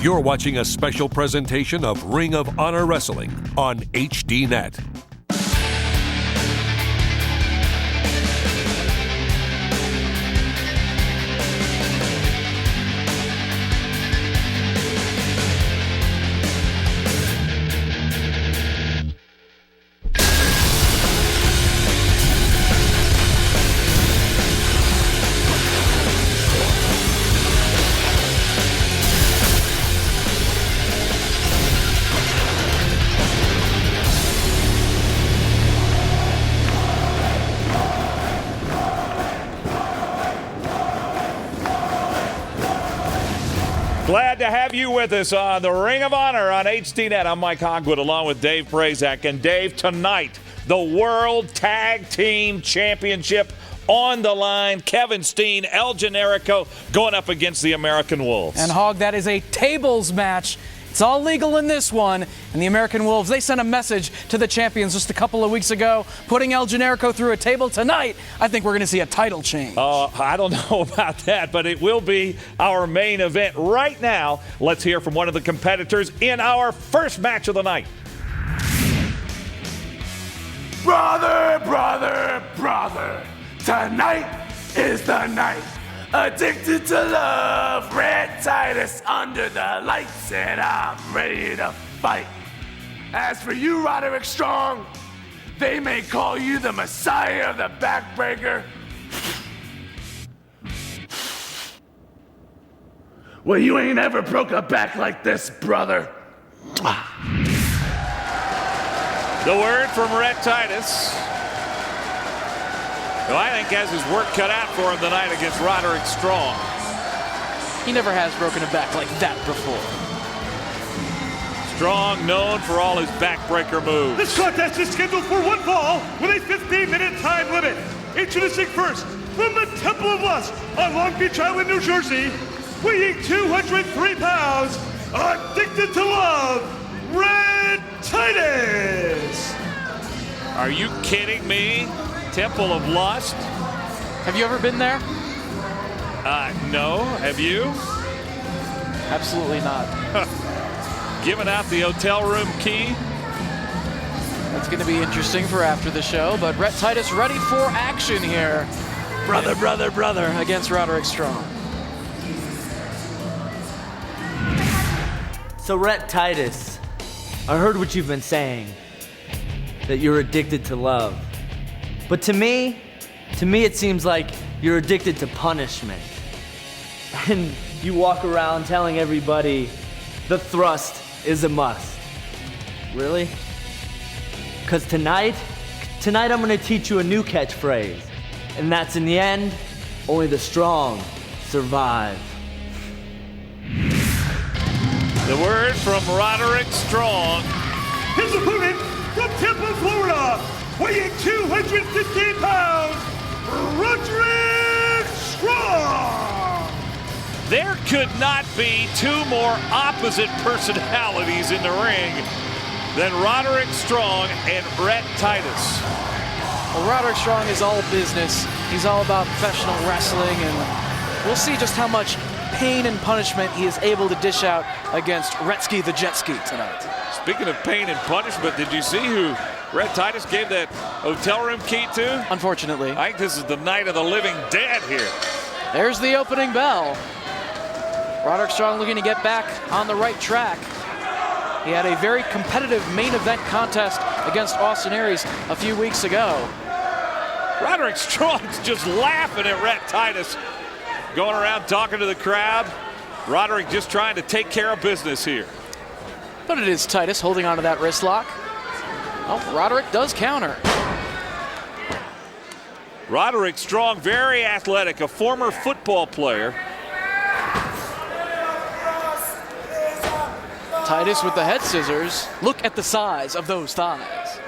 You're watching a special presentation of Ring of Honor Wrestling on HDNet. Glad to have you with us on the Ring of Honor on HDNet. I'm Mike Hogwood along with Dave Prazak. And Dave, tonight, the World Tag Team Championship on the line. Kevin Steen, El Generico going up against the American Wolves. And Hog, that is a tables match. It's all legal in this one. And the American Wolves, they sent a message to the champions just a couple of weeks ago, putting El Generico through a table. Tonight, I think we're going to see a title change. I don't know about that, but it will be our main event. Right now, let's hear from one of the competitors in our first match of the night. Brother, brother, brother, tonight is the night. Addicted to love, Red Titus under the lights, and I'm ready to fight. As for you, Roderick Strong, they may call you the Messiah of the Backbreaker. Well, you ain't ever broke a back like this, brother. The word from Red Titus, who I think has his work cut out for him tonight against Roderick Strong. He never has broken a back like that before. Strong known for all his backbreaker moves. This contest is scheduled for one fall with a 15-minute time limit. Introducing first, from the Temple of Lust on Long Beach Island, New Jersey, weighing 203 pounds, addicted to love, Red Titus. Are you kidding me? Temple of Lust? Have you ever been there? No. Have you? Absolutely not. Giving out the hotel room key? That's going to be interesting for after the show, but Red Titus ready for action here. Brother, brother, brother against Roderick Strong. So Red Titus, I heard what you've been saying, that you're addicted to love. But to me it seems like you're addicted to punishment. And you walk around telling everybody the thrust is a must. Really? Because tonight I'm gonna teach you a new catchphrase. And that's, in the end, only the strong survive. The word from Roderick Strong. His opponent from Tampa, Florida, weighing 215 pounds, Roderick Strong. There could not be two more opposite personalities in the ring than Roderick Strong and Red Titus. Well, Roderick Strong is all business. He's all about professional wrestling, and we'll see just how much pain and punishment he is able to dish out against Retsky the Jet Ski tonight. Speaking of pain and punishment, did you see who Red Titus gave that hotel room key to? Unfortunately. I think this is the night of the living dead here. There's the opening bell. Roderick Strong looking to get back on the right track. He had a very competitive main event contest against Austin Aries a few weeks ago. Roderick Strong's just laughing at Red Titus, going around talking to the crowd. Roderick just trying to take care of business here. But it is Titus holding onto that wrist lock. Oh, Roderick does counter. Roderick Strong, very athletic, a former football player. Titus with the head scissors. Look at the size of those thighs.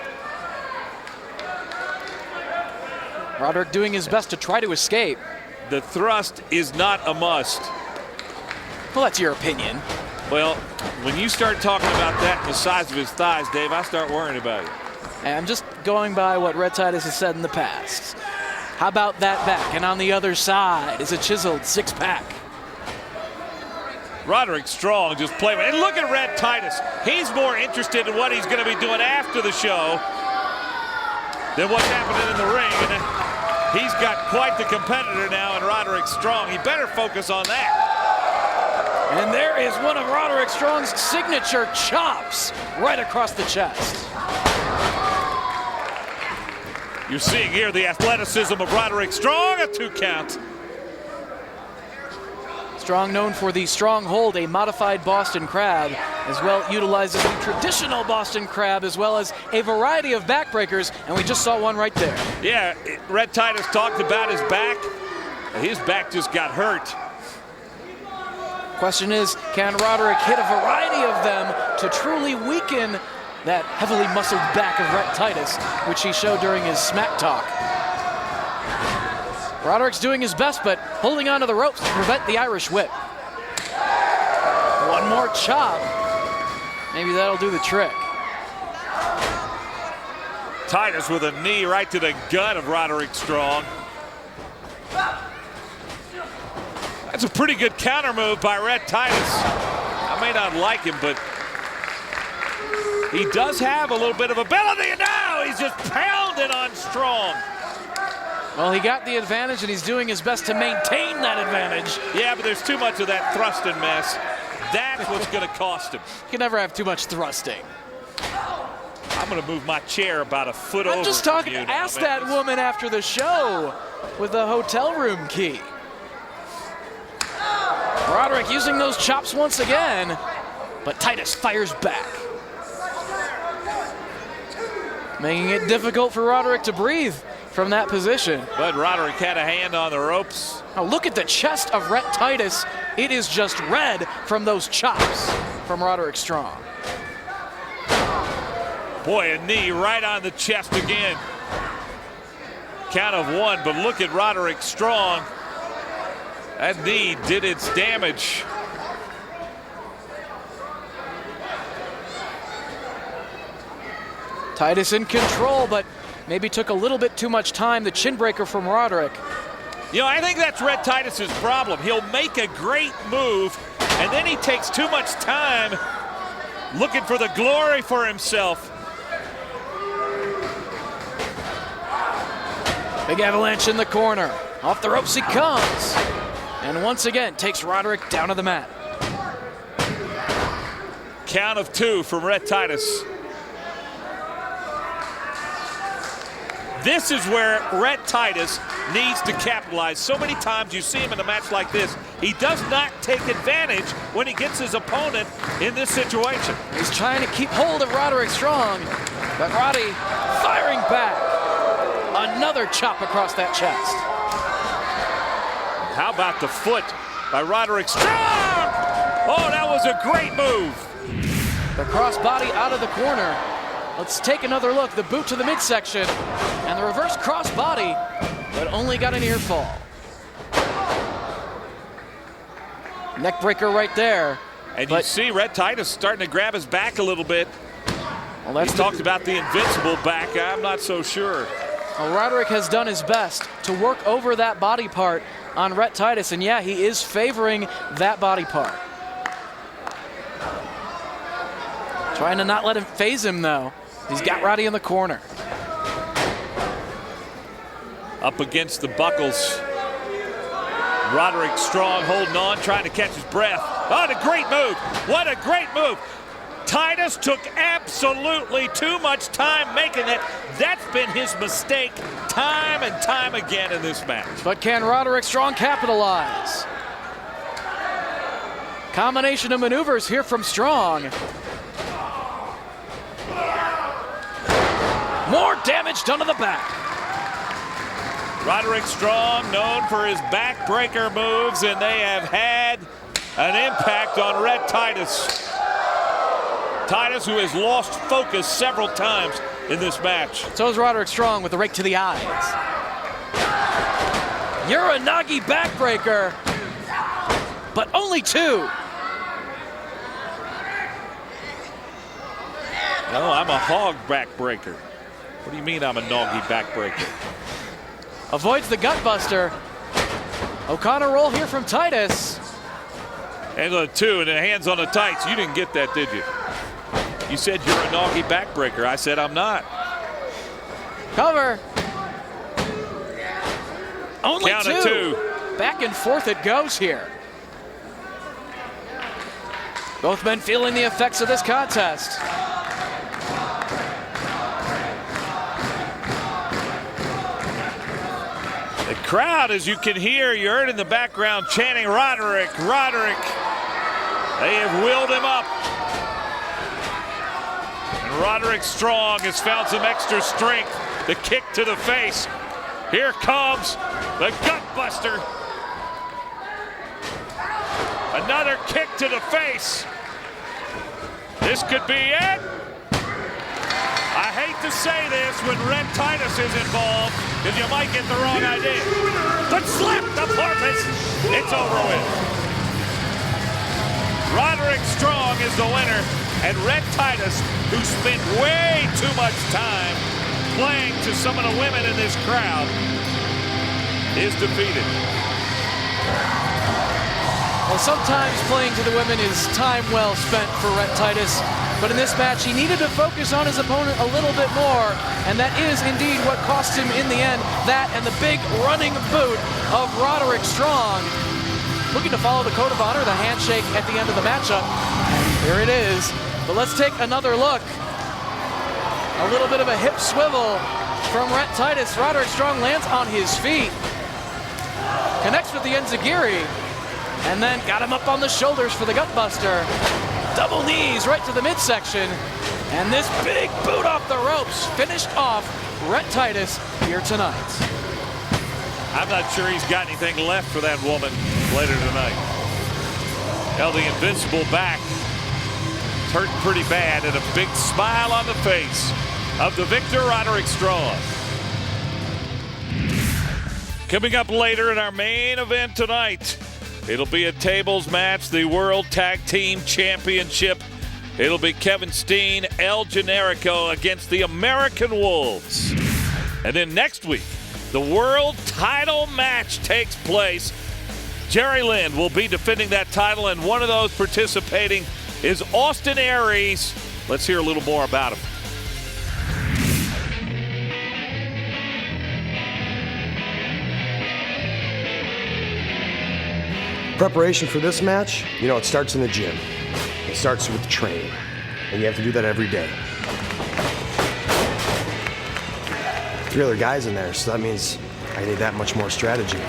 Roderick doing his best to try to escape. The thrust is not a must. Well, that's your opinion. Well, when you start talking about that and the size of his thighs, Dave, I start worrying about it. I'm just going by what Red Titus has said in the past. How about that back? And on the other side is a chiseled six-pack. Roderick Strong just playing. And look at Red Titus. He's more interested in what he's going to be doing after the show than what's happening in the ring. And he's got quite the competitor now in Roderick Strong. He better focus on that. And there is one of Roderick Strong's signature chops right across the chest. You're seeing here the athleticism of Roderick Strong, a 2 count. Strong, known for the Stronghold, a modified Boston Crab, as well utilizes the traditional Boston Crab as well as a variety of backbreakers, and we just saw one right there. Yeah, Red Titus talked about his back. His back just got hurt. Question is, can Roderick hit a variety of them to truly weaken that heavily muscled back of Red Titus, which he showed during his smack talk? Roderick's doing his best, but holding onto the ropes to prevent the Irish whip. One more chop. Maybe that'll do the trick. Titus with a knee right to the gut of Roderick Strong. That's a pretty good counter move by Red Titus. I may not like him, but he does have a little bit of ability, and now he's just pounding on Strong. Well, he got the advantage, and he's doing his best to maintain that advantage. Yeah, but there's too much of that thrusting mess. That's what's going to cost him. You can never have too much thrusting. I'm going to move my chair about a foot over. I'm just talking. Ask that woman after the show with the hotel room key. Roderick using those chops once again, but Titus fires back, making it difficult for Roderick to breathe from that position. But Roderick had a hand on the ropes. Now look at the chest of Red Titus. It is just red from those chops from Roderick Strong. Boy, a knee right on the chest again. Count of 1, but look at Roderick Strong. That knee did its damage. Titus in control, but maybe took a little bit too much time. The chin breaker from Roderick. You know, I think that's Red Titus's problem. He'll make a great move, and then he takes too much time looking for the glory for himself. Big avalanche in the corner. Off the ropes he comes. And once again, takes Roderick down to the mat. Count of 2 from Red Titus. This is where Red Titus needs to capitalize. So many times you see him in a match like this, he does not take advantage when he gets his opponent in this situation. He's trying to keep hold of Roderick Strong, but Roddy firing back. Another chop across that chest. How about the foot by Roderick Strong? Oh, that was a great move. The crossbody out of the corner. Let's take another look. The boot to the midsection and the reverse crossbody, but only got an ear fall. Neck breaker right there. And you see Red Titus starting to grab his back a little bit. Well, he talked about the invincible back. I'm not so sure. Well, Roderick has done his best to work over that body part on Red Titus, and yeah, he is favoring that body part. Trying to not let him phase him, though. He's got Roddy in the corner. Up against the buckles. Roderick Strong holding on, trying to catch his breath. Oh, what a great move. What a great move. Titus took absolutely too much time making it. That's been his mistake time and time again in this match. But can Roderick Strong capitalize? Combination of maneuvers here from Strong. More damage done to the back. Roderick Strong, known for his backbreaker moves, and they have had an impact on Red Titus. Titus, who has lost focus several times in this match. So is Roderick Strong with a rake to the eyes. Uranagi backbreaker, but only 2. No, I'm a hog backbreaker. What do you mean I'm a noggy backbreaker? Avoids the gutbuster. O'Connor roll here from Titus. And the 2, and the hands on the tights. You didn't get that, did you? You said you're a doggy backbreaker. I said I'm not. Cover. Only Count of 2. Back and forth it goes here. Both men feeling the effects of this contest. The crowd, as you can hear, you heard in the background, chanting Roderick, Roderick. They have willed him up. And Roderick Strong has found some extra strength. The kick to the face. Here comes the gut buster. Another kick to the face. This could be it. I hate to say this when Red Titus is involved, because you might get the wrong idea. But slap the porpoise. It's over with. Roderick Strong is the winner, and Red Titus, who spent way too much time playing to some of the women in this crowd, is defeated. Well, sometimes playing to the women is time well spent for Red Titus, but in this match he needed to focus on his opponent a little bit more, and that is indeed what cost him in the end. That and the big running boot of Roderick Strong. Looking to follow the code of honor, the handshake at the end of the matchup. Here it is. But let's take another look. A little bit of a hip swivel from Red Titus. Roderick Strong lands on his feet. Connects with the enziguri. And then got him up on the shoulders for the gutbuster. Double knees right to the midsection. And this big boot off the ropes finished off Red Titus here tonight. I'm not sure he's got anything left for that woman later tonight. Held the invincible back. It's hurting pretty bad, and a big smile on the face of the victor, Roderick Strong. Coming up later in our main event tonight, it'll be a tables match, the World Tag Team Championship. It'll be Kevin Steen, El Generico against the American Wolves. And then next week, the world title match takes place. Jerry Lynn will be defending that title, and one of those participating is Austin Aries. Let's hear a little more about him. Preparation for this match, you know, it starts in the gym. It starts with training, and you have to do that every day. 3 other guys in there, so that means I need that much more strategy.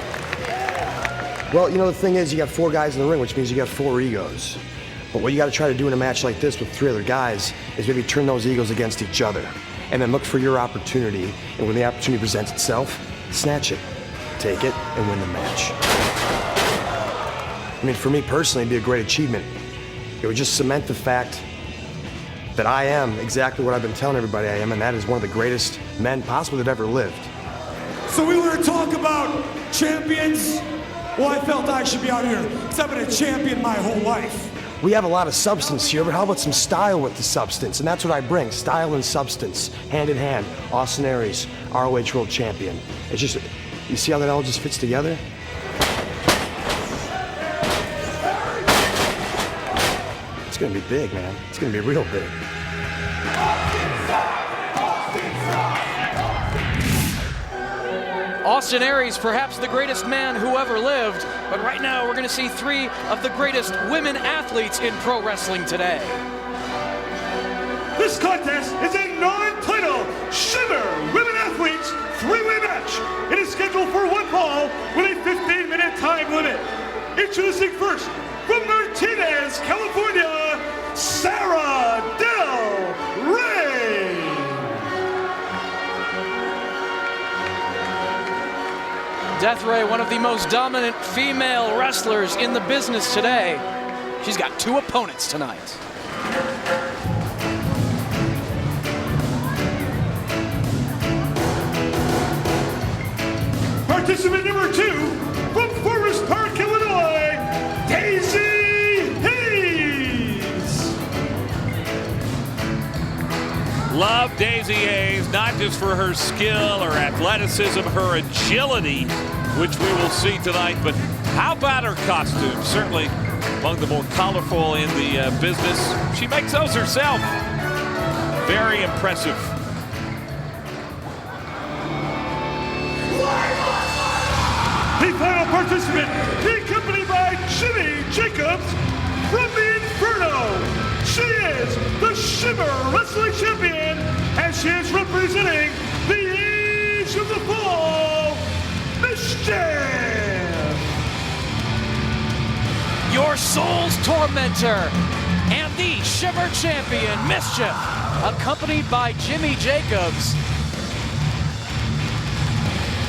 Well, you know, the thing is, you got 4 guys in the ring, which means you got 4 egos. But what you got to try to do in a match like this with 3 other guys is maybe turn those egos against each other, and then look for your opportunity, and when the opportunity presents itself, snatch it, take it, and win the match. I mean, for me personally, it'd be a great achievement. It would just cement the fact that I am exactly what I've been telling everybody I am, and that is one of the greatest men possibly that ever lived. So we want to talk about champions. Well, I felt I should be out here because I've been a champion my whole life. We have a lot of substance here, but how about some style with the substance? And that's what I bring, style and substance, hand in hand. Austin Aries, ROH World Champion. It's just, you see how that all just fits together? It's gonna be big, man. It's gonna be real big. Austin Aries, perhaps the greatest man who ever lived, but right now we're going to see 3 of the greatest women athletes in pro wrestling today. This contest is a non-title Shimmer Women Athletes 3-way match. It is scheduled for 1 fall with a 15-minute time limit. Introducing first, from Martinez, California, Sarah Del Rey. Death Ray, one of the most dominant female wrestlers in the business today. She's got 2 opponents tonight. Participant number 2, from Forest Park, Illinois, Daisy Hayes. Love Daisy Hayes, not just for her skill or athleticism, her agility, which we will see tonight, but how about her costume? Certainly among the more colorful in the business. She makes those herself. Very impressive. The final participant, accompanied by Jimmy Jacobs from the Inferno. She is the Shimmer Wrestling Champion, and she is representing the Age of the Fall, Mischief. Your soul's tormentor and the Shimmer Champion, Mischief, accompanied by Jimmy Jacobs.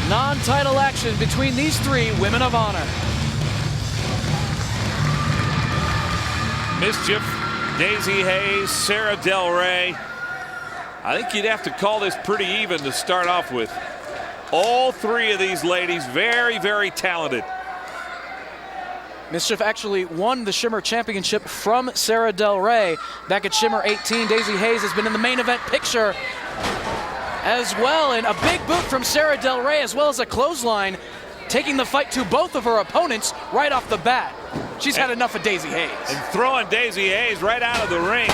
Non-title action between these three Women of Honor. Mischief, Daisy Hayes, Sarah Del Rey. I think you'd have to call this pretty even to start off with. All three of these ladies very, very talented. Mischief actually won the Shimmer Championship from Sarah Del Rey back at Shimmer 18. Daisy Hayes has been in the main event picture as well, and a big boot from Sarah Del Rey as well as a clothesline, taking the fight to both of her opponents right off the bat. She's had enough of Daisy Hayes. And throwing Daisy Hayes right out of the ring.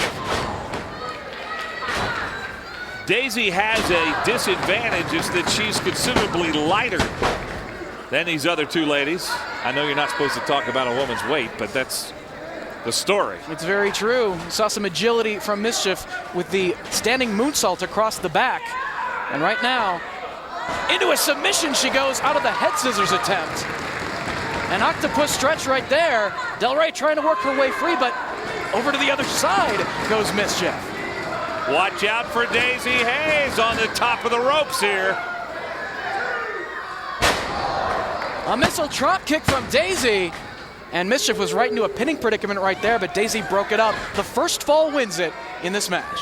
Daisy has a disadvantage, is that she's considerably lighter than these other two ladies. I know you're not supposed to talk about a woman's weight, but that's the story. It's very true. We saw some agility from Mischief with the standing moonsault across the back. And right now, into a submission she goes out of the head scissors attempt. An octopus stretch right there. Del Rey trying to work her way free, but over to the other side goes Mischief. Watch out for Daisy Hayes on the top of the ropes here. A missile drop kick from Daisy. And Mischief was right into a pinning predicament right there, but Daisy broke it up. The first fall wins it in this match.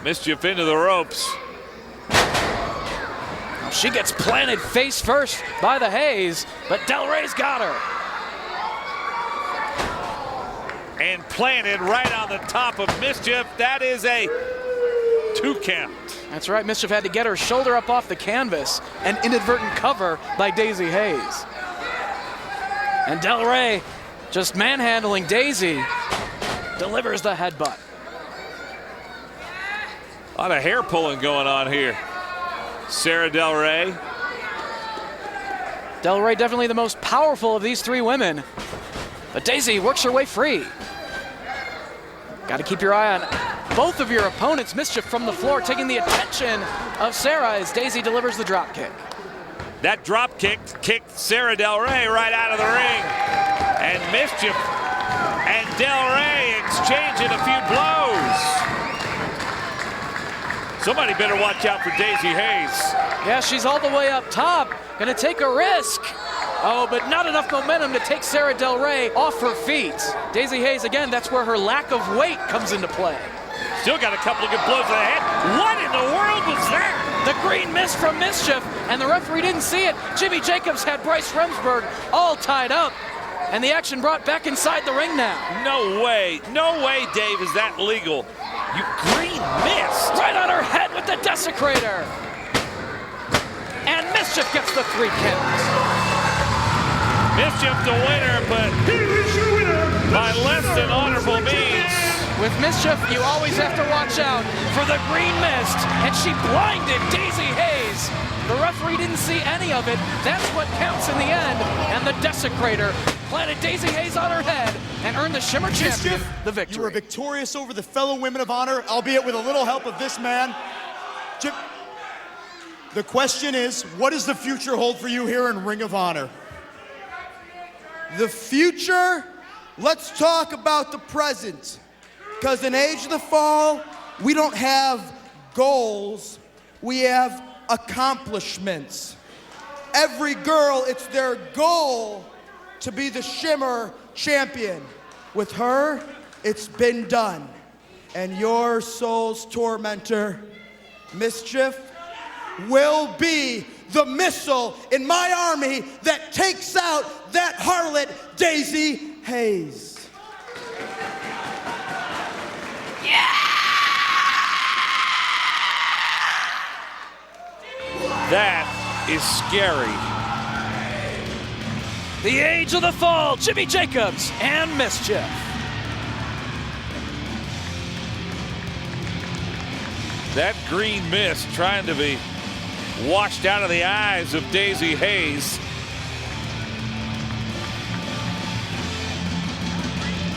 Mischief into the ropes. She gets planted face first by the Hayes, but Del Rey's got her. And planted right on the top of Mischief. That is a 2 count. That's right, Mischief had to get her shoulder up off the canvas. An inadvertent cover by Daisy Hayes. And Del Rey, just manhandling Daisy, delivers the headbutt. A lot of hair pulling going on here. Sarah Del Rey. Del Rey definitely the most powerful of these three women. But Daisy works her way free. Got to keep your eye on both of your opponents. Mischief from the floor, taking the attention of Sarah as Daisy delivers the drop kick. That drop kick kicked Sarah Del Rey right out of the ring. And Mischief and Del Rey exchanging a few blows. Somebody better watch out for Daisy Hayes. Yeah, she's all the way up top. Gonna take a risk. Oh, but not enough momentum to take Sarah Del Rey off her feet. Daisy Hayes, again, that's where her lack of weight comes into play. Still got a couple of good blows to the head. What in the world was that? The green mist from Mischief, and the referee didn't see it. Jimmy Jacobs had Bryce Remsburg all tied up, and the action brought back inside the ring now. No way, Dave, is that legal? You green mist. Right on her head with the desecrator. And Mischief gets the 3 count. Mischief the winner, but by less than honorable means. With Mischief, you always have to watch out for the green mist, and she blinded Daisy Hayes. The referee didn't see any of it. That's what counts in the end, and the desecrator planted Daisy Hayes on her head and earned the Shimmer Champion the victory. You were victorious over the fellow Women of Honor, albeit with a little help of this man. Jim, the question is, what does the future hold for you here in Ring of Honor? The future, let's talk about the present. Because in Age of the Fall, we don't have goals, we have accomplishments. Every girl, it's their goal to be the Shimmer Champion. With her, it's been done. And your soul's tormentor, Mischief, will be the missile in my army that takes out that harlot, Daisy Hayes. That is scary. the Age of the Fall, Jimmy Jacobs and Mischief. That green mist trying to be washed out of the eyes of Daisy Hayes.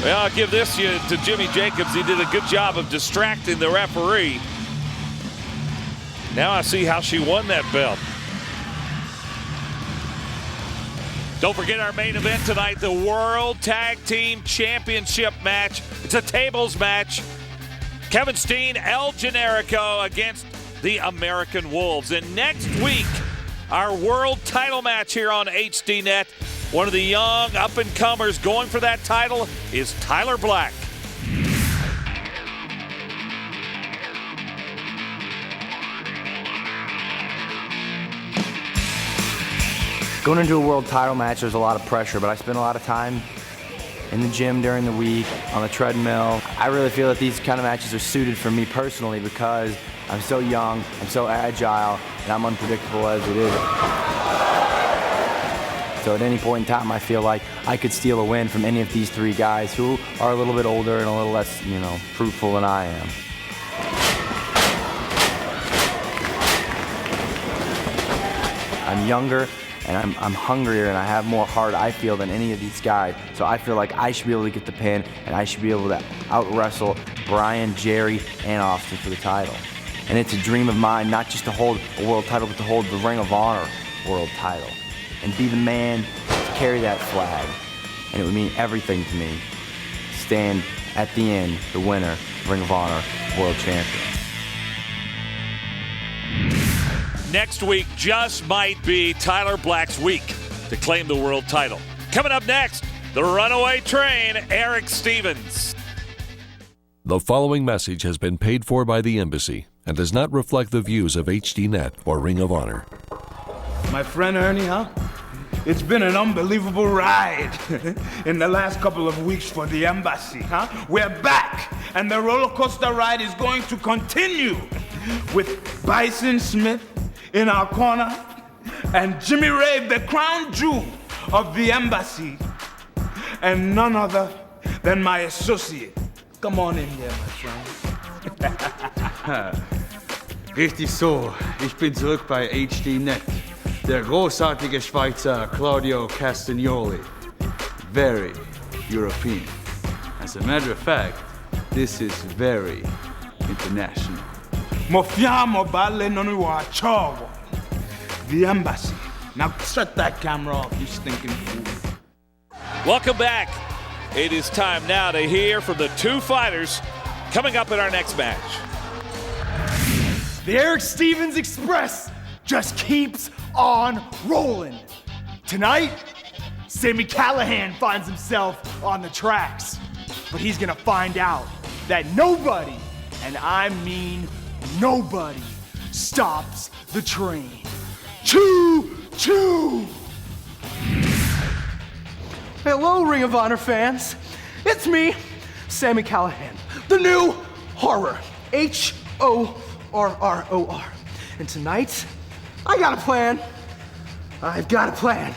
Well, I'll give this to Jimmy Jacobs. He did a good job of distracting the referee. Now I see how she won that belt. Don't forget our main event tonight, the World Tag Team Championship match. It's a tables match. Kevin Steen, El Generico against the American Wolves. And next week, our world title match here on HDNet. One of the young up-and-comers going for that title is Tyler Black. Going into a world title match, there's a lot of pressure, but I spend a lot of time in the gym during the week, on the treadmill. I really feel that these kind of matches are suited for me personally because I'm so young, I'm so agile, and I'm unpredictable as it is. So at any point in time, I feel like I could steal a win from any of these three guys who are a little bit older and a little less, fruitful than I am. I'm younger, and I'm hungrier, and I have more heart, I feel, than any of these guys. So I feel like I should be able to get the pin, and I should be able to out-wrestle Brian, Jerry, and Austin for the title. And it's a dream of mine, not just to hold a world title, but to hold the Ring of Honor world title. And be the man to carry that flag. And it would mean everything to me. Stand at the end, the winner, Ring of Honor world champion. Next week just might be Tyler Black's week to claim the world title. Coming up next, the runaway train, Eric Stevens. The following message has been paid for by the Embassy and does not reflect the views of HDNet or Ring of Honor. My friend Ernie, huh? It's been an unbelievable ride in the last couple of weeks for the Embassy, huh? We're back, and the roller coaster ride is going to continue with Bison Smith in our corner and Jimmy Rave, the crown jewel of the Embassy, and none other than my associate. Come on in here, my friend. Richtig so, ich bin zurück bei HDNet. Der großartige Schweizer Claudio Castagnoli. Very European. As a matter of fact, this is very international. Mofiamo balle non uachovo. The Embassy. Now shut that camera off, you stinking fool. Welcome back. It is time now to hear from the two fighters coming up in our next match. The Eric Stevens Express just keeps on rolling. Tonight, Sami Callihan finds himself on the tracks, but he's gonna find out that nobody, and I mean nobody, stops the train. Choo choo! Hello, Ring of Honor fans. It's me, Sami Callihan, the new horror, Horror. And tonight, I got a plan. I've got a plan.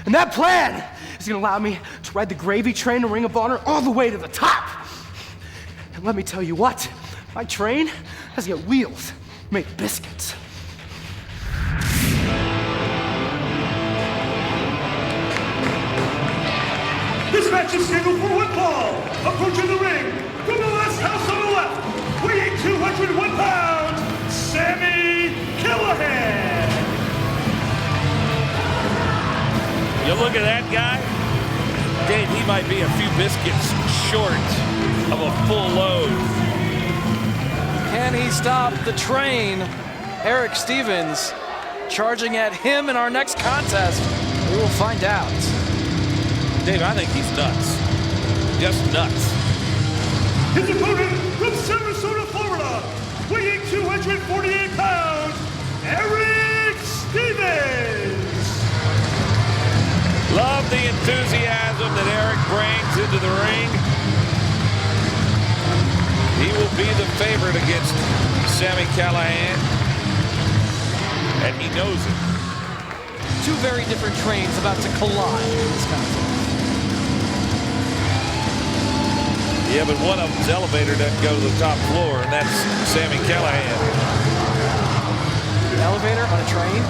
And that plan is gonna allow me to ride the gravy train to Ring of Honor all the way to the top. And let me tell you what, my train has got wheels, make biscuits. This match is scheduled for one fall. Approaching the ring from the last house on the left, weighing 201 pounds, Sami Callihan. You look at that guy, Dave, he might be a few biscuits short of a full load. Can he stop the train? Eric Stevens charging at him in our next contest. We will find out. Dave, I think he's nuts. Just nuts. His opponent from Sarasota, Florida, weighing 248 pounds, Eric Stevens. Love the enthusiasm that Eric brings into the ring. He will be the favorite against Sami Callihan, and he knows it. two very different trains about to collide in this contest. Yeah, but one of them's elevator doesn't go to the top floor, and that's Sami Callihan. An elevator on a train?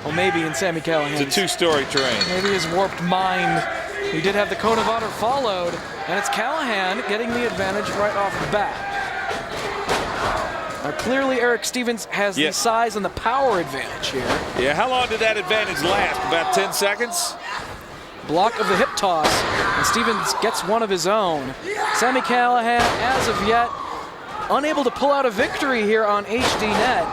Well, maybe in Sami Callihan. It's a two-story train. Maybe his warped mind. He did have the cone of honor followed, and it's Callihan getting the advantage right off the bat. Now, clearly, Eric Stevens has the size and the power advantage here. Yeah, how long did that advantage last? About 10 seconds? Block of the hip toss, and Stevens gets one of his own. Sami Callihan, as of yet, unable to pull out a victory here on HDNet.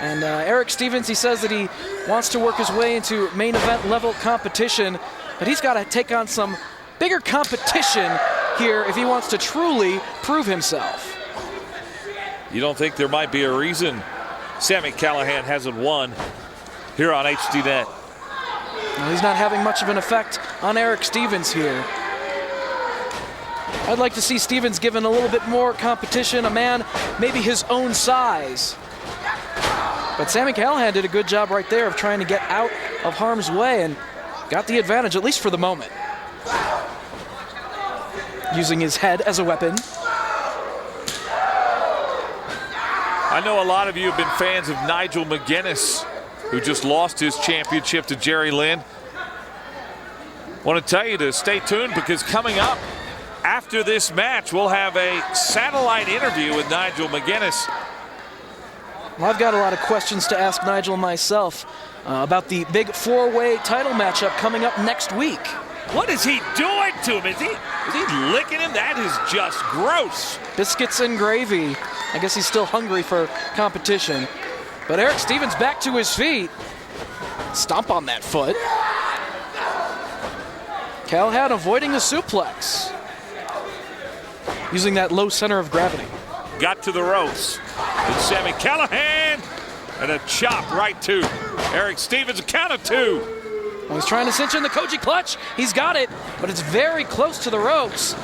And Eric Stevens, he says that he wants to work his way into main event level competition, but he's got to take on some bigger competition here if he wants to truly prove himself. You don't think there might be a reason Sami Callihan hasn't won here on HDNet? Well, he's not having much of an effect on Eric Stevens here. I'd like to see Stevens given a little bit more competition, a man maybe his own size. But Sami Callihan did a good job right there of trying to get out of harm's way and got the advantage, at least for the moment. Using his head as a weapon. I know a lot of you have been fans of Nigel McGuinness, who just lost his championship to Jerry Lynn. Want to tell you to stay tuned, because coming up after this match, we'll have a satellite interview with Nigel McGuinness. Well, I've got a lot of questions to ask Nigel myself about the big four-way title matchup coming up next week. What is he doing to him? Is he licking him? That is just gross. Biscuits and gravy. I guess he's still hungry for competition. But Eric Stevens back to his feet. Stomp on that foot. Callihan avoiding the suplex. Using that low center of gravity. Got to the ropes. And Sami Callihan. And a chop right to Eric Stevens. A count of two. Well, he's trying to cinch in the Koji clutch. He's got it, but it's very close to the ropes.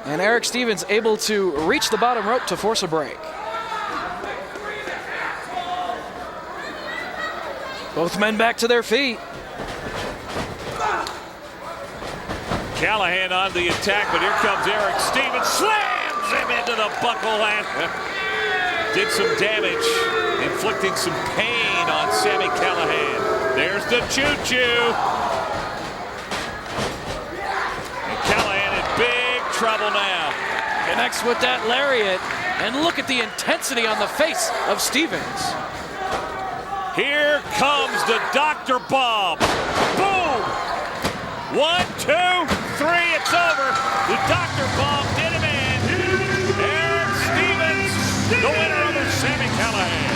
And Eric Stevens able to reach the bottom rope to force a break. Both men back to their feet. Callihan on the attack, but here comes Eric Stevens. Slams him into the buckle and did some damage, inflicting some pain on Sami Callihan. There's the choo-choo. And Callihan in big trouble now. Connects with that lariat, and look at the intensity on the face of Stevens. Here comes the Dr. Bomb. Boom! 1, 2, 3, it's over. The Dr. Bomb did him in. Eric Stevens, the winner of the Sami Callihan.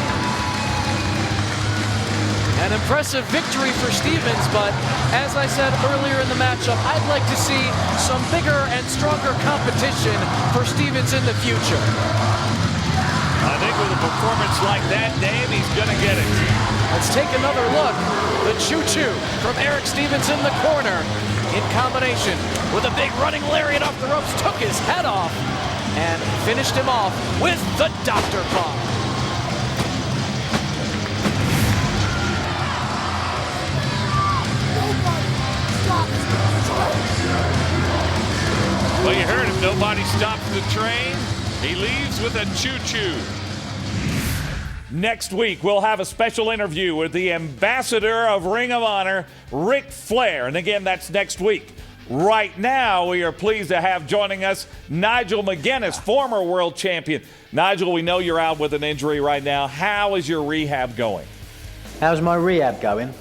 An impressive victory for Stevens, but as I said earlier in the matchup, I'd like to see some bigger and stronger competition for Stevens in the future. I think with a performance like that, Dave, he's going to get it. Let's take another look. The choo-choo from Eric Stevens in the corner, in combination with a big running lariat off the ropes, took his head off and finished him off with the Dr. Bomb. Well, you heard him. Nobody stops the train. He leaves with a choo-choo. Next week, we'll have a special interview with the ambassador of Ring of Honor, Ric Flair. And again, that's next week. Right now, we are pleased to have joining us Nigel McGuinness, former world champion. Nigel, we know you're out with an injury right now. How is your rehab going? How's my rehab going?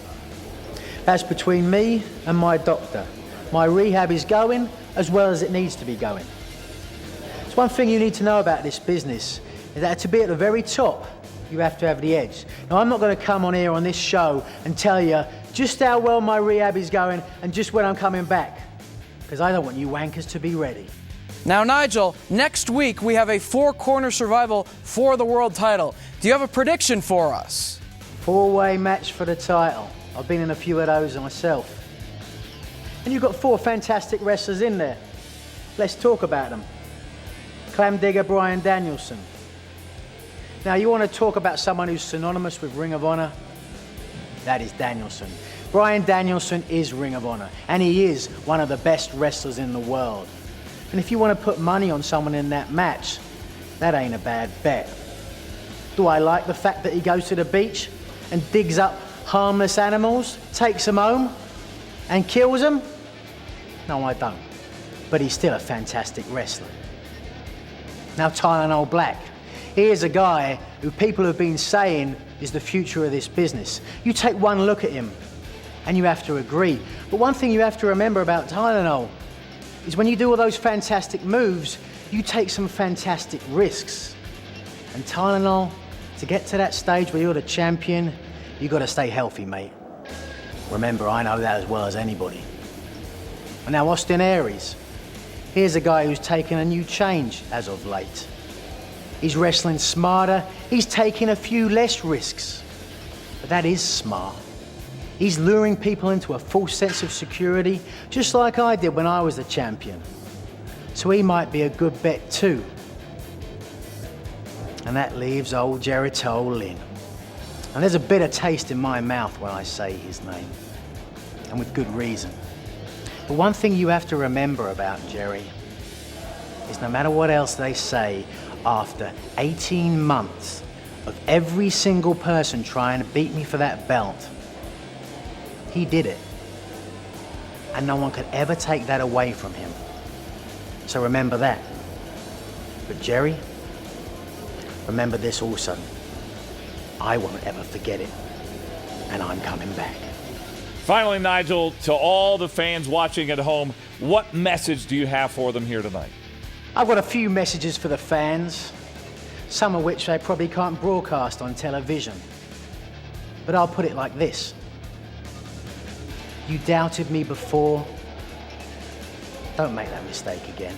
That's between me and my doctor. My rehab is going as well as it needs to be going. It's one thing you need to know about this business, is that to be at the very top, you have to have the edge. Now, I'm not going to come on here on this show and tell you just how well my rehab is going and just when I'm coming back, because I don't want you wankers to be ready. Now, Nigel, next week we have a four-corner survival for the world title. Do you have a prediction for us? Four-way match for the title. I've been in a few of those myself. And you've got four fantastic wrestlers in there. Let's talk about them. Clam Digger Bryan Danielson. Now, you want to talk about someone who's synonymous with Ring of Honor? That is Danielson. Bryan Danielson is Ring of Honor, and he is one of the best wrestlers in the world. And if you want to put money on someone in that match, that ain't a bad bet. Do I like the fact that he goes to the beach and digs up harmless animals, takes them home, and kills them? No, I don't. But he's still a fantastic wrestler. Now, Tylenol Black. Here's a guy who people have been saying is the future of this business. You take one look at him, and you have to agree. But one thing you have to remember about Tylenol is when you do all those fantastic moves, you take some fantastic risks. And Tylenol, to get to that stage where you're the champion, you got to stay healthy, mate. Remember, I know that as well as anybody. And now Austin Aries. Here's a guy who's taken a new change as of late. He's wrestling smarter. He's taking a few less risks. But that is smart. He's luring people into a false sense of security, just like I did when I was the champion. So he might be a good bet too. And that leaves old Generico Lynn. And there's a bitter taste in my mouth when I say his name, and with good reason. But one thing you have to remember about Jerry is no matter what else they say, after 18 months of every single person trying to beat me for that belt, he did it. And no one could ever take that away from him. So remember that. But Jerry, remember this also. I won't ever forget it. And I'm coming back. Finally, Nigel, to all the fans watching at home, what message do you have for them here tonight? I've got a few messages for the fans, some of which they probably can't broadcast on television. But I'll put it like this. You doubted me before. Don't make that mistake again.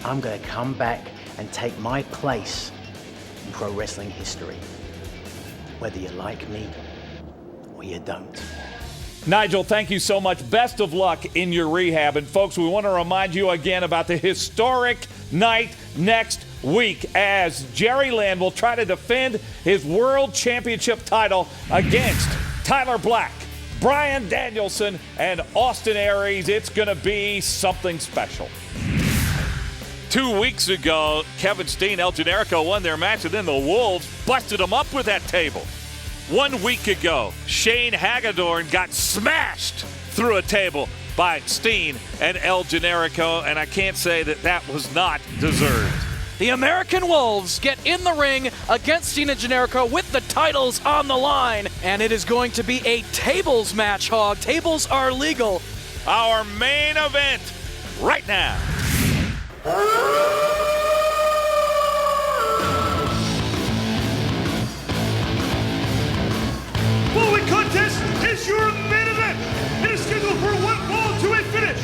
I'm going to come back and take my place in pro wrestling history, whether you like me or you don't. Nigel, thank you so much. Best of luck in your rehab. And folks, we want to remind you again about the historic night next week as Jerry Lynn will try to defend his World Championship title against Tyler Black, Bryan Danielson, and Austin Aries. It's going to be something special. 2 weeks ago, Kevin Steen, El Generico won their match, and then the Wolves busted them up with that table. 1 week ago, Shane Hagedorn got smashed through a table by Steen and El Generico, and I can't say that that was not deserved. The American Wolves get in the ring against Steen and Generico with the titles on the line, and it is going to be a tables match, Hog. Tables are legal. Our main event right now. Following contest is your main event. It is scheduled for one fall to a finish,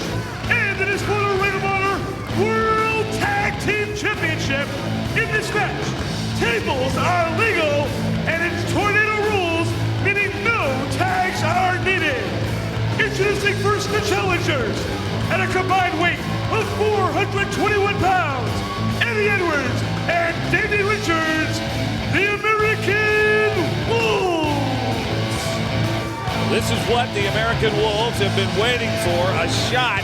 and it is for the Ring of Honor World Tag Team Championship. In this match, tables are legal, and it's tornado rules, meaning no tags are needed. Introducing first the challengers at a combined weight of 421 pounds, Eddie Edwards and Davey Richards, the American Wolves. This is what the American Wolves have been waiting for, a shot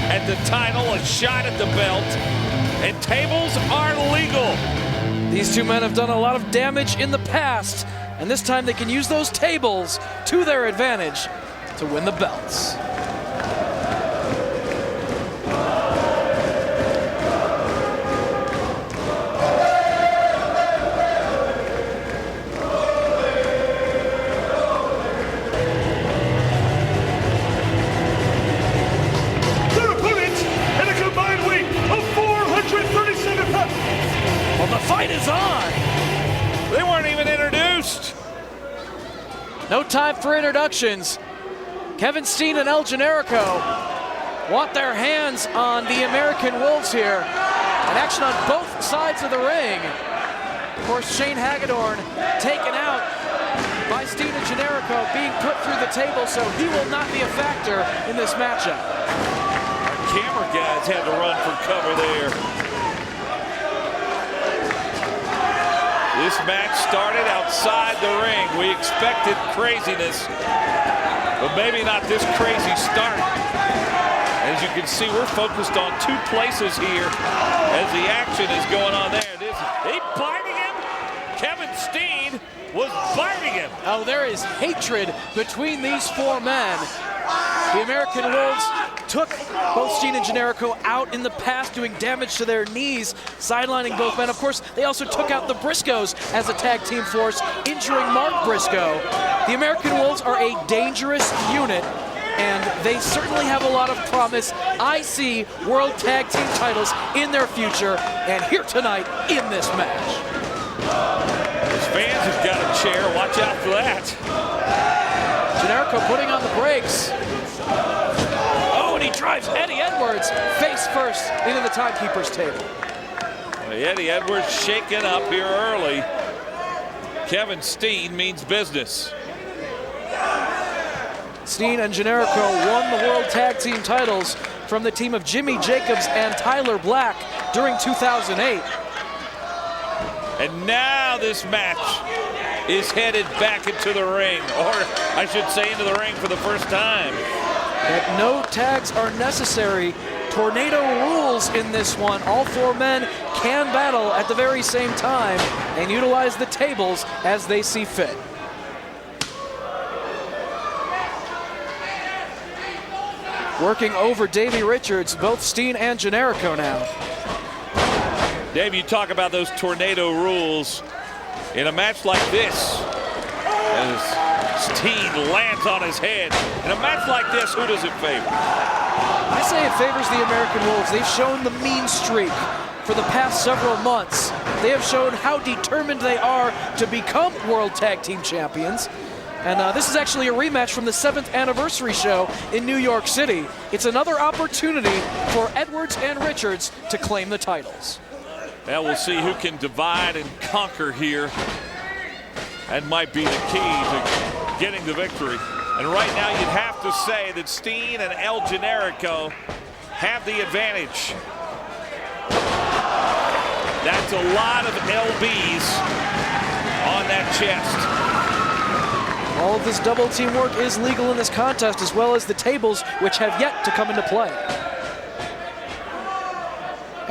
at the title, a shot at the belt, and tables are legal. These two men have done a lot of damage in the past, and this time they can use those tables to their advantage to win the belts. The fight is on. They weren't even introduced. No time for introductions. Kevin Steen and El Generico want their hands on the American Wolves here. And action on both sides of the ring. Of course, Shane Hagedorn taken out by Steen and Generico, being put through the table, so he will not be a factor in this matchup. Our camera guys had to run for cover there. This match started outside the ring. We expected craziness, but maybe not this crazy start. As you can see, we're focused on two places here as the action is going on there. He biting him. Kevin Steen was biting him. Oh, there is hatred between these four men. The American Wolves took both Steen and Generico out in the past, doing damage to their knees, sidelining both men. Of course, they also took out the Briscoes as a tag team force, injuring Mark Briscoe. The American Wolves are a dangerous unit, and they certainly have a lot of promise. I see World Tag Team titles in their future, and here tonight in this match. His fans have got a chair. Watch out for that. Generico putting on the brakes. Oh, and he drives Eddie Edwards face first into the timekeeper's table. Well, Eddie Edwards shaken up here early. Kevin Steen means business. Steen and Generico won the World Tag Team titles from the team of Jimmy Jacobs and Tyler Black during 2008. And now this match is headed back into the ring, or I should say into the ring for the first time. But no tags are necessary. Tornado rules in this one. All four men can battle at the very same time and utilize the tables as they see fit. Working over Davey Richards, both Steen and Generico now. Dave, you talk about those tornado rules. In a match like this, as Steen lands on his head, in a match like this, who does it favor? I say it favors the American Wolves. They've shown the mean streak for the past several months. They have shown how determined they are to become World Tag Team Champions. And this is actually a rematch from the 7th anniversary show in New York City. It's another opportunity for Edwards and Richards to claim the titles. Well, we'll see who can divide and conquer here. That might be the key to getting the victory. And right now you'd have to say that Steen and El Generico have the advantage. That's a lot of LBs on that chest. All of this double team work is legal in this contest, as well as the tables, which have yet to come into play.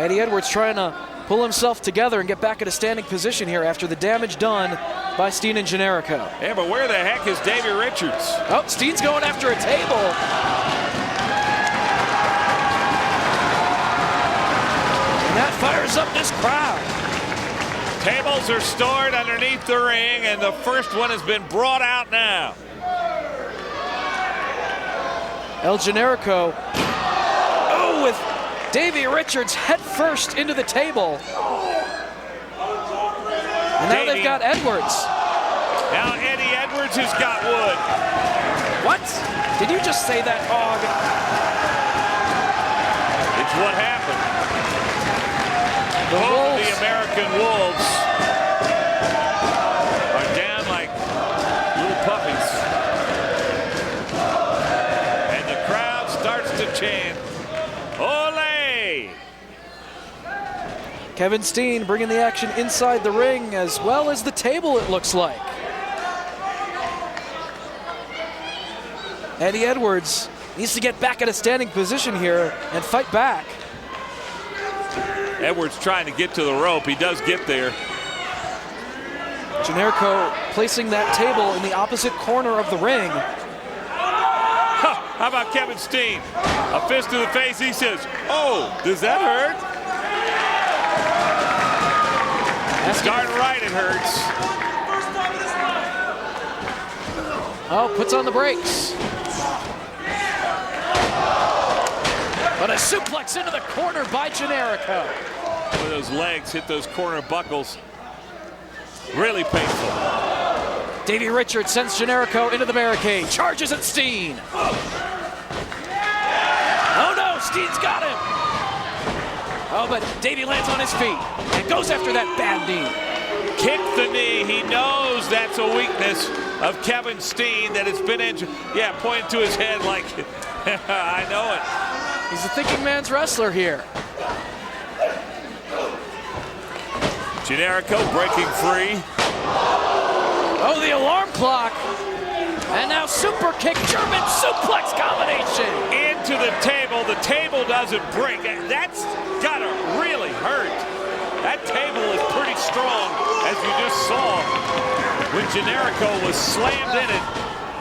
Eddie Edwards trying to pull himself together and get back at a standing position here after the damage done by Steen and Generico. Yeah, but where the heck is Davey Richards? Oh, Steen's going after a table. And that fires up this crowd. Tables are stored underneath the ring, and the first one has been brought out now. El Generico, oh, with Davey Richards head first into the table. And now they've got Edwards. Now Eddie Edwards has got wood. What? Did you just say that, Hog? It's what happened. Both of the American Wolves are down like little puppies. And the crowd starts to chant, "Ole!" Kevin Steen bringing the action inside the ring as well as the table, it looks like. Eddie Edwards needs to get back at a standing position here and fight back. Edwards trying to get to the rope. He does get there. Generico placing that table in the opposite corner of the ring. Huh, how about Kevin Steen? A fist to the face. He says, "Oh, does that hurt?" It's darn right it hurts. Oh, puts on the brakes. But a suplex into the corner by Generico. With those legs hit those corner buckles. Really painful. Davey Richards sends Generico into the barricade. Charges at Steen. Oh no, Steen's got him. Oh, but Davey lands on his feet and goes after that bad knee. Kick the knee. He knows that's a weakness of Kevin Steen, that it's been injured. Yeah, pointing to his head like, I know it. He's a thinking man's wrestler here. Generico breaking free. Oh, the alarm clock. And now super kick, German suplex combination. Into the table. The table doesn't break. That's gotta really hurt. That table is pretty strong, as you just saw when Generico was slammed in it.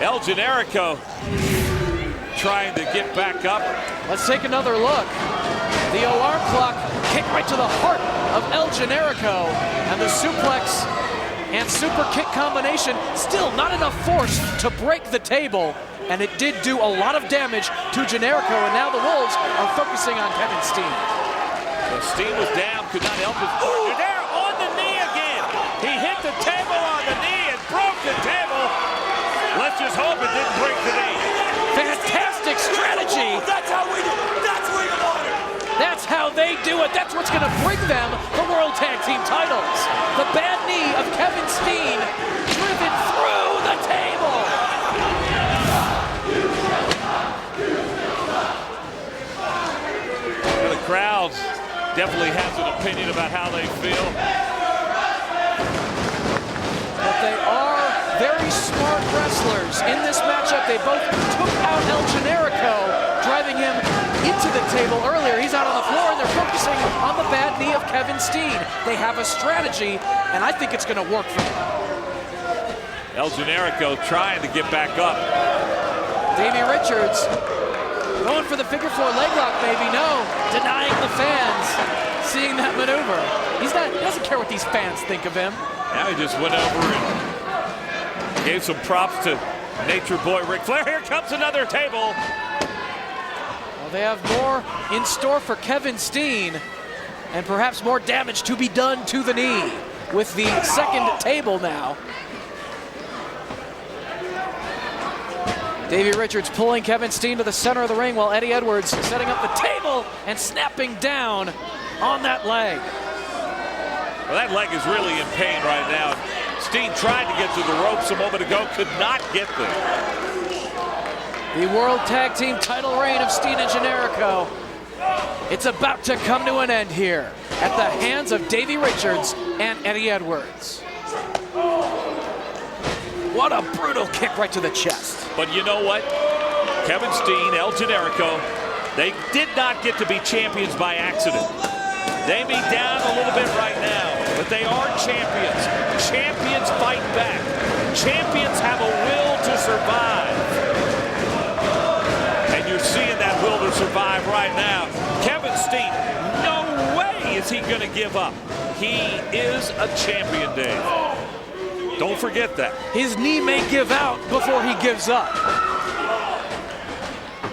El Generico trying to get back up. Let's take another look. The alarm clock kicked right to the heart of El Generico, and the suplex and super kick combination, still not enough force to break the table, and it did do a lot of damage to Generico, and now the Wolves are focusing on Kevin Steen. So Steen was down, could not help his partner. There, on the knee again. He hit the table on the knee and broke the table. Let's just hope it didn't break the knee. Fantastic strategy. That's how we do it. That's Ring of Honor. That's how they do it. That's what's going to bring them the World Tag Team titles. The bad knee of Kevin Steen driven through the table. Well, the crowd definitely has an opinion about how they feel. But they are very smart wrestlers. In this matchup, they both took out El Generico, driving him into the table earlier. He's out on the floor, and they're focusing on the bad knee of Kevin Steen. They have a strategy, and I think it's going to work for them. El Generico trying to get back up. Davey Richards going for the figure four leg lock, maybe. No, denying the fans seeing that maneuver. He doesn't care what these fans think of him. Now he just went over and gave some props to Nature Boy Ric Flair. Here comes another table. Well, they have more in store for Kevin Steen, and perhaps more damage to be done to the knee with the second table now. Davey Richards pulling Kevin Steen to the center of the ring, while Eddie Edwards setting up the table and snapping down on that leg. Well, that leg is really in pain right now. Steen tried to get to the ropes a moment ago, could not get there. The World Tag Team title reign of Steen and Generico. It's about to come to an end here at the hands of Davey Richards and Eddie Edwards. What a brutal kick right to the chest. But you know what? Kevin Steen, El Generico, they did not get to be champions by accident. They may be down a little bit right now, but they are champions. Champions fight back. Champions have a will to survive. And you're seeing that will to survive right now. Kevin Steen, no way is he going to give up. He is a champion, Dave. Don't forget that. His knee may give out before he gives up.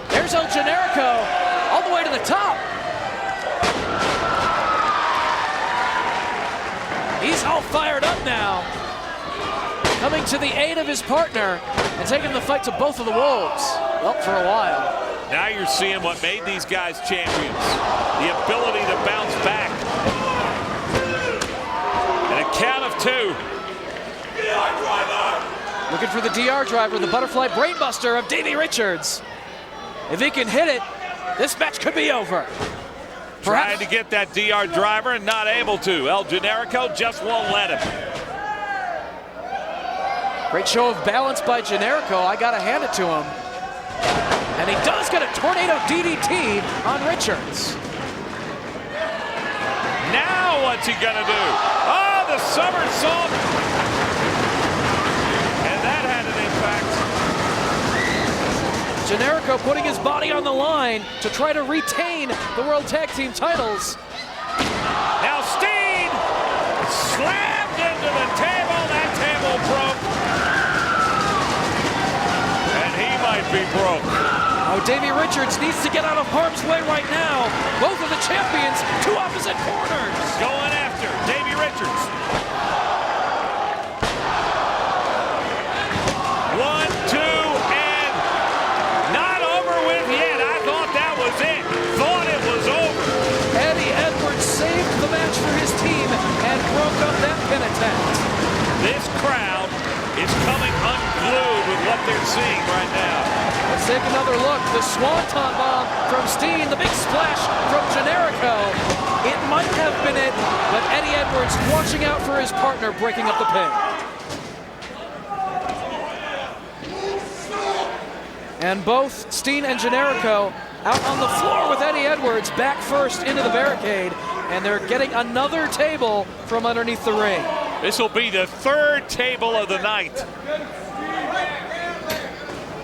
There's El Generico all the way to the top. He's all fired up now. Coming to the aid of his partner and taking the fight to both of the Wolves. Well, for a while. Now you're seeing what made these guys champions. The ability to bounce back. And a count of two. Looking for the DR driver, the butterfly brainbuster of Davey Richards. If he can hit it, this match could be over. Trying to get that DR driver and not able to. El Generico just won't let him. Great show of balance by Generico. I gotta hand it to him. And he does get a tornado DDT on Richards. Now what's he gonna do? Oh, the somersault. And that had an impact. Generico putting his body on the line to try to retain the World Tag Team titles. Now Steen slammed into the table. That table broke. And he might be broke. Oh, Davey Richards needs to get out of harm's way right now. Both of the champions, two opposite corners. Going after Davey Richards. 1, 2, and not over with yet. I thought that was it. Thought it was over. Eddie Edwards saved the match for his team and broke up that pin attempt. This crowd is coming unglued with what they're seeing right now. Let's take another look. The Swanton bomb from Steen, the big splash from Generico. It might have been it, but Eddie Edwards watching out for his partner, breaking up the pin. And both Steen and Generico out on the floor with Eddie Edwards back first into the barricade, and they're getting another table from underneath the ring. This will be the third table of the night.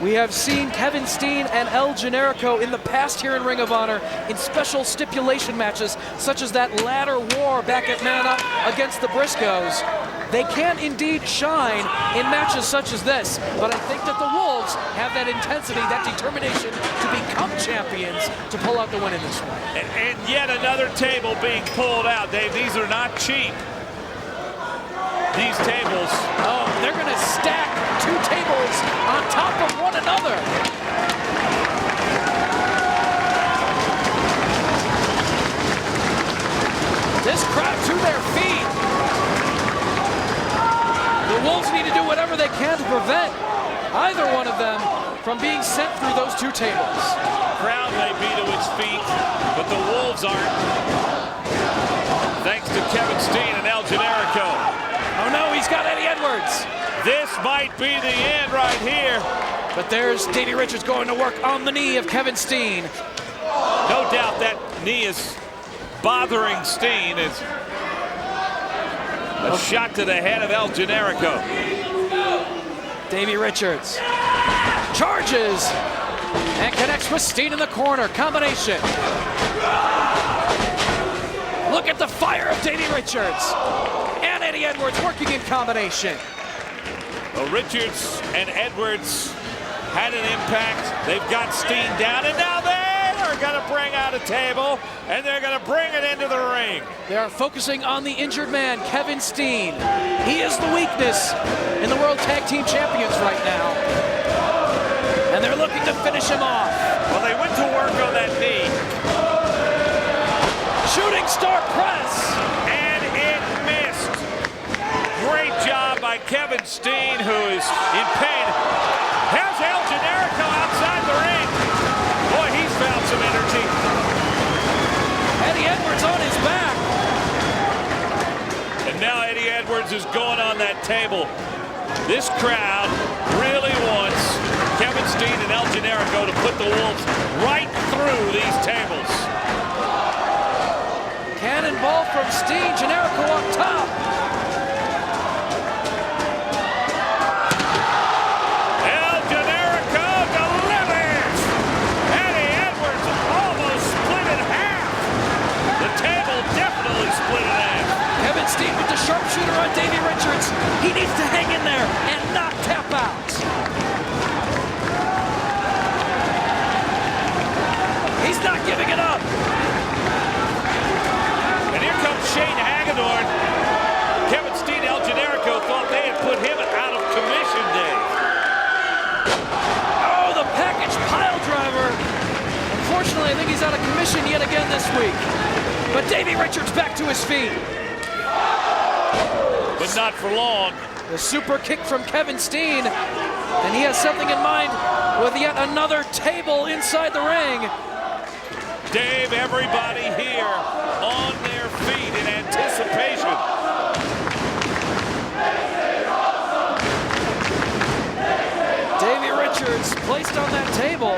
We have seen Kevin Steen and El Generico in the past here in Ring of Honor in special stipulation matches, such as that ladder war back at Man Up against the Briscoes. They can indeed shine in matches such as this, but I think that the Wolves have that intensity, that determination to become champions to pull out the win in this one. And yet another table being pulled out, Dave. These are not cheap. These tables. Oh, they're going to stack two tables on top of one another. This crowd to their feet. The Wolves need to do whatever they can to prevent either one of them from being sent through those two tables. Crowd may be to its feet, but the Wolves aren't. Thanks to Kevin Steen and El Generico. Oh no, he's got Eddie Edwards. This might be the end right here. But there's Davey Richards going to work on the knee of Kevin Steen. No doubt that knee is bothering Steen. It's a shot to the head of El Generico. Davey Richards charges and connects with Steen in the corner. Combination. Look at the fire of Davey Richards. And Eddie Edwards working in combination. Well, Richards and Edwards had an impact. They've got Steen down, and now they are going to bring out a table, and they're going to bring it into the ring. They are focusing on the injured man, Kevin Steen. He is the weakness in the World Tag Team Champions right now. And they're looking to finish him off. Well, they went to work on that knee. Shooting star press. And it missed. Great job by Kevin Steen, who is in pain. Here's El Generico outside the ring. Boy, he's found some energy. Eddie Edwards on his back. And now Eddie Edwards is going on that table. This crowd really wants Kevin Steen and El Generico to put the Wolves right through these tables. Cannonball from Steen, Generico up top. El Generico delivers. Eddie Edwards almost split in half. The table definitely split in half. Kevin Steen with the sharpshooter on Davey Richards. He needs to hang in there and not tap out. He's not giving it up. And here comes Shane Hagedorn. Kevin Steen, El Generico thought they had put him out of commission, Dave. Oh, the package pile driver. Unfortunately, I think he's out of commission yet again this week. But Davey Richards back to his feet. But not for long. The super kick from Kevin Steen. And he has something in mind with yet another table inside the ring. Dave, everybody here on their feet in anticipation. Davey Richards placed on that table.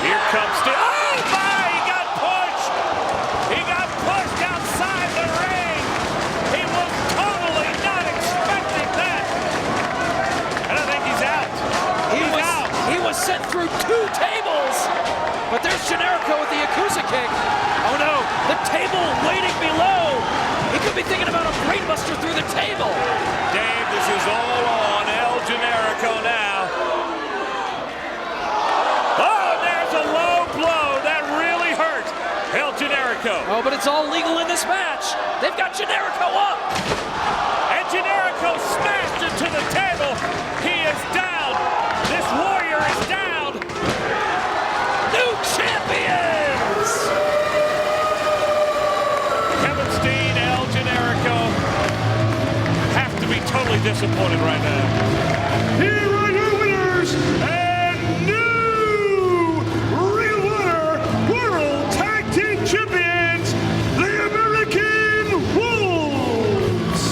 Here comes Steen. Oh my, he got pushed. He got pushed outside the ring. He was totally not expecting that. And I think he's out. He was sent through two tables. But there's Generico with the Yakuza kick. Oh no, the table waiting below. He could be thinking about a brainbuster through the table. Dave, this is all on El Generico now. Oh, there's a low blow. That really hurt El Generico. Oh, but it's all legal in this match. They've got Generico up. And Generico smashed into the table. He is down. This warrior is down. New champions. Kevin Steen, El Generico have to be totally disappointed right now. Here are your winners and new Ring of Honor World Tag Team Champions, the American Wolves.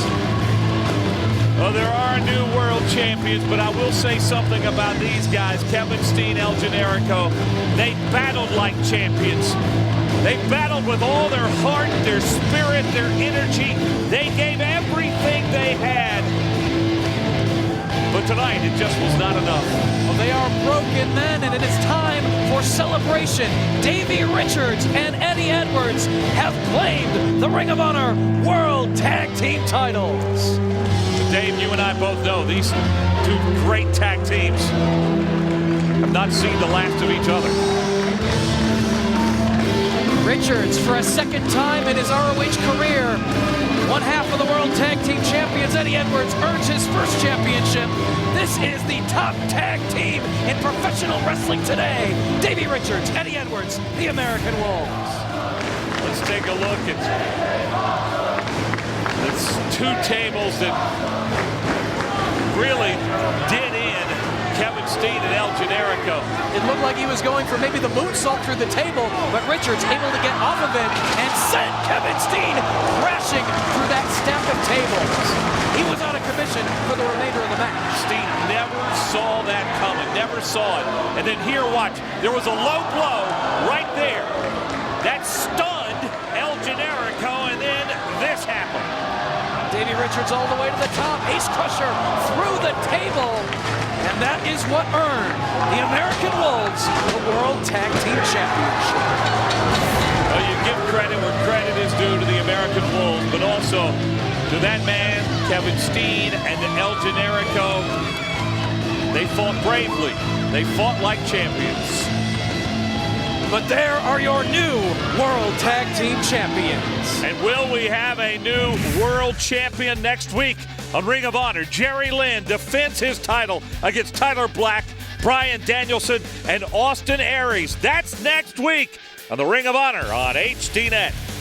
Well, there are new world champions, but I will say something about these guys. Kevin Steen, El Generico, they battled like champions. They battled with all their heart, their spirit, their energy. They gave everything they had. But tonight, it just was not enough. Well, they are broken men, and it is time for celebration. Davey Richards and Eddie Edwards have claimed the Ring of Honor World Tag Team titles. Dave, you and I both know these two great tag teams have not seen the last of each other. Richards, for a second time in his ROH career, one half of the World Tag Team Champions, Eddie Edwards, earns his first championship. This is the top tag team in professional wrestling today. Davey Richards, Eddie Edwards, the American Wolves. Let's take a look at these two tables that really did in Kevin Steen and El Generico. It looked like he was going for maybe the moonsault through the table, but Richards able to get off of it and sent Kevin Steen crashing through that stack of tables. He was out of commission for the remainder of the match. Steen never saw that coming, never saw it. And then here, watch, there was a low blow right there. That stunned El Generico, and then this happened. Davey Richards all the way to the top. Ace Crusher through the table. And that is what earned the American Wolves the World Tag Team Championship. Well, you give credit where credit is due to the American Wolves, but also to that man, Kevin Steen, and El Generico. They fought bravely. They fought like champions. But there are your new World Tag Team Champions. And will we have a new World Champion next week on Ring of Honor? Jerry Lynn defends his title against Tyler Black, Bryan Danielson, and Austin Aries. That's next week on the Ring of Honor on HDNet.